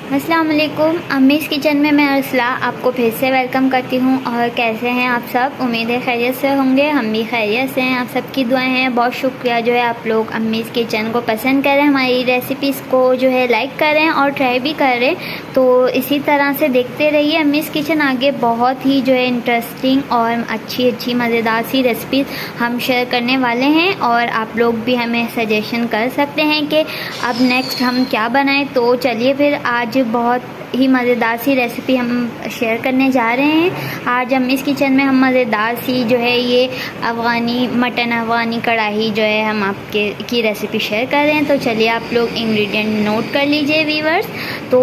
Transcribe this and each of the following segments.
अस्सलाम वालेकुम। अम्मीज़ किचन में मैं अर्सला आपको फिर से वेलकम करती हूँ। और कैसे हैं आप सब? उम्मीद है खैरियत से होंगे। हम भी खैरियत से हैं। आप सबकी दुआएं हैं। बहुत शुक्रिया जो है आप लोग अम्मीज़ किचन को पसंद करें, हमारी रेसिपीज़ को जो है लाइक करें और ट्राई भी करें। तो इसी तरह से देखते रहिए अम्मीज़ किचन। आगे बहुत ही जो है इंटरेस्टिंग और अच्छी मज़ेदार सी रेसिपीज़ हम शेयर करने वाले हैं। और आप लोग भी हमें सजेशन कर सकते हैं कि अब नेक्स्ट हम क्या बनाएं। तो चलिए फिर आज बहुत ही मज़ेदार सी रेसिपी हम शेयर करने जा रहे हैं। आज हम इस किचन में हम मज़ेदार सी जो है ये अफ़गानी मटन अफ़गानी कढ़ाई जो है हम आपके की रेसिपी शेयर कर रहे हैं। तो चलिए आप लोग इंग्रेडिएंट नोट कर लीजिए व्यूअर्स। तो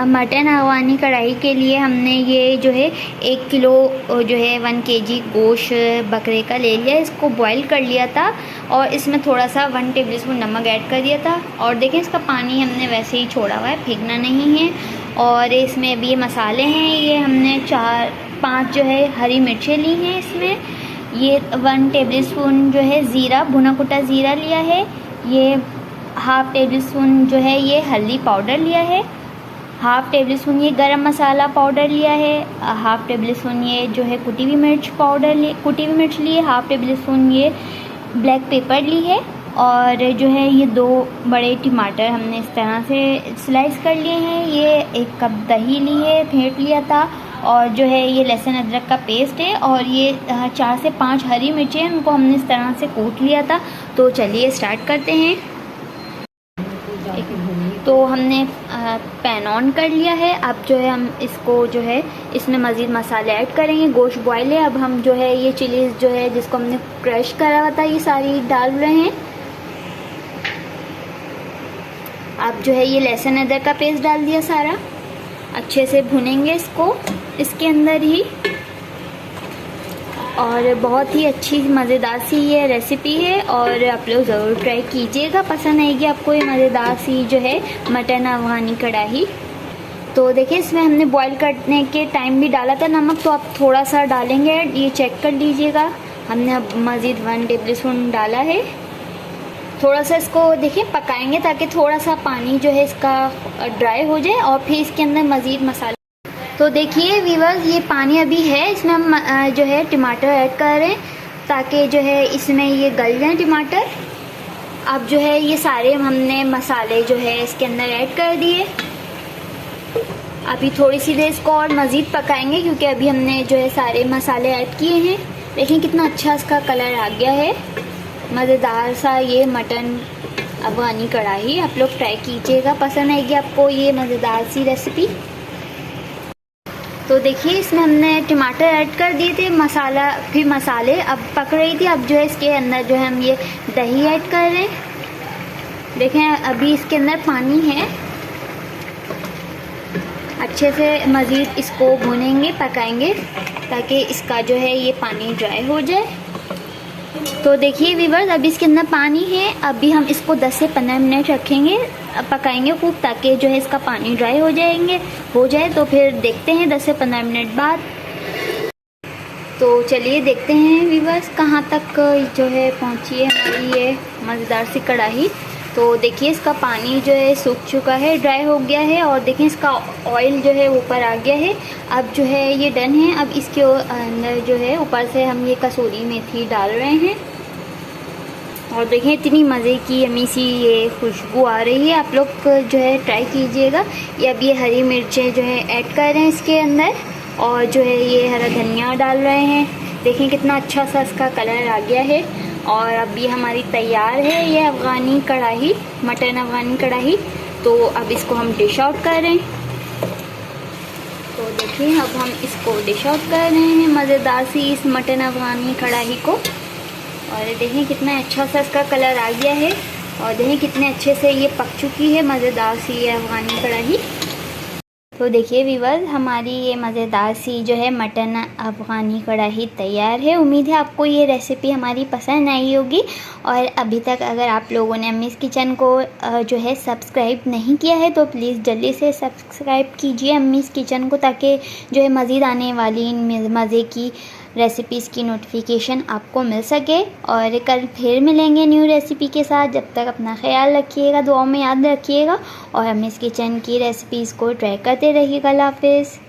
मटन अफ़गानी कढ़ाई के लिए हमने ये जो है 1 किलो जो है 1 kg गोश्त बकरे का ले लिया। इसको बॉईल कर लिया था और इसमें थोड़ा सा 1 टेबलस्पून नमक ऐड कर दिया था। और देखें इसका पानी हमने वैसे ही छोड़ा हुआ है, फेंकना नहीं है। और इसमें अभी ये मसाले हैं, ये हमने 4-5 जो है हरी मिर्चें ली हैं। इसमें ये 1 टेबलस्पून जो है ज़ीरा भुना कुटा ज़ीरा लिया है। ये 1/2 टेबलस्पून जो है ये हल्दी पाउडर लिया है। 1/2 टेबलस्पून ये गरम मसाला पाउडर लिया है। 1/2 टेबलस्पून ये जो है कुटी हुई मिर्च ली है। 1/2 टेबलस्पून ये ब्लैक पेपर ली है। और जो है ये 2 बड़े टमाटर हमने इस तरह से स्लाइस कर लिए हैं। ये 1 कप दही ली है, फेंट लिया था। और जो है ये लहसुन अदरक का पेस्ट है। और ये 4 से 5 हरी मिर्चें हैं, उनको हमने इस तरह से कूट लिया था। तो चलिए स्टार्ट करते हैं। तो हमने पैन ऑन कर लिया है। अब जो है हम इसको जो है इसमें मज़ीद मसाले ऐड करेंगे। गोश्त बॉयल है। अब हम जो है ये चिलीज़ जो है जिसको हमने क्रश करा हुआ था ये सारी डाल रहे हैं। अब जो है ये लहसुन अदरक का पेस्ट डाल दिया सारा। अच्छे से भुनेंगे इसको इसके अंदर ही। और बहुत ही अच्छी मज़ेदार सी ये रेसिपी है और आप लोग ज़रूर ट्राई कीजिएगा। पसंद आएगी आपको ये मज़ेदार सी जो है मटन अफ़गानी कढ़ाई। तो देखिए इसमें हमने बॉईल करने के टाइम भी डाला था नमक, तो आप थोड़ा सा डालेंगे, ये चेक कर लीजिएगा। हमने अब मज़ीद 1 टेबलस्पून डाला है। थोड़ा सा इसको देखिए पकाएंगे ताकि थोड़ा सा पानी जो है इसका ड्राई हो जाए और फिर इसके अंदर मज़ीद मसाले। तो देखिए व्यूअर्स ये पानी अभी है, इसमें हम जो है टमाटर ऐड कर रहे हैं ताकि जो है इसमें ये गल जाए टमाटर। अब जो है ये सारे हमने मसाले जो है इसके अंदर ऐड कर दिए। अभी थोड़ी सी देर इसको और मज़ीद पकाएंगे क्योंकि अभी हमने जो है सारे मसाले ऐड किए हैं। देखिए कितना अच्छा इसका कलर आ गया है। मज़ेदार सा ये मटन अफ़गानी कढ़ाई आप लोग ट्राई कीजिएगा। पसंद आएगी आपको ये मज़ेदार सी रेसिपी। तो देखिए इसमें हमने टमाटर ऐड कर दिए थे, मसाले अब पक रही थी। अब जो है इसके अंदर जो है हम ये दही ऐड कर रहे हैं। देखें अभी इसके अंदर पानी है। अच्छे से मज़ीद इसको भूनेंगे, पकाएंगे ताकि इसका जो है ये पानी ड्राई हो जाए। तो देखिए व्यूअर्स अभी इसके अंदर पानी है। अभी हम इसको 10 से 15 मिनट रखेंगे, पकाएंगे खूब ताकि जो है इसका पानी ड्राई हो जाए। तो फिर देखते हैं 10 से 15 मिनट बाद। तो चलिए देखते हैं व्यूअर्स कहाँ तक जो है पहुँची है हमारी ये मज़ेदार सी कढ़ाई। तो देखिए इसका पानी जो है सूख चुका है, ड्राई हो गया है। और देखिए इसका ऑयल जो है ऊपर आ गया है। अब जो है ये डन है। अब इसके अंदर जो है ऊपर से हम ये कसूरी मेथी डाल रहे हैं। और देखिए इतनी मज़े की यम्मी सी ये खुशबू आ रही है। आप लोग जो है ट्राई कीजिएगा। ये अब ये हरी मिर्चें जो है ऐड कर रहे हैं इसके अंदर। और जो है ये हरा धनिया डाल रहे हैं। देखिए कितना अच्छा सा इसका कलर आ गया है। और अब ये हमारी तैयार है ये अफ़गानी कढ़ाई, मटन अफ़गानी कढ़ाई। तो अब इसको हम डिश आउट कर रहे हैं। तो देखिए अब हम इसको डिश आउट कर रहे हैं मज़ेदार सी इस मटन अफ़गानी कढ़ाई को। और देखिए कितना अच्छा सा इसका कलर आ गया है। और देखिए कितने अच्छे से ये पक चुकी है मज़ेदार सी ये अफ़गानी कढ़ाई। तो देखिए व्यूअर्स हमारी ये मज़ेदार सी जो है मटन अफ़गानी कढ़ाई तैयार है। उम्मीद है आपको ये रेसिपी हमारी पसंद आई होगी। और अभी तक अगर आप लोगों ने अम्मीज़ किचन को जो है सब्सक्राइब नहीं किया है तो प्लीज़ जल्दी से सब्सक्राइब कीजिए अम्मीज़ किचन को, ताकि जो है मज़ीद आने वाली मज़े की रेसिपीज़ की नोटिफिकेशन आपको मिल सके। और कल फिर मिलेंगे न्यू रेसिपी के साथ। जब तक अपना ख्याल रखिएगा, दुआओं में याद रखिएगा और अम्मीज़ किचन की रेसिपीज़ को ट्राई करते रहिएगा। अल्लाह हाफ़िज़।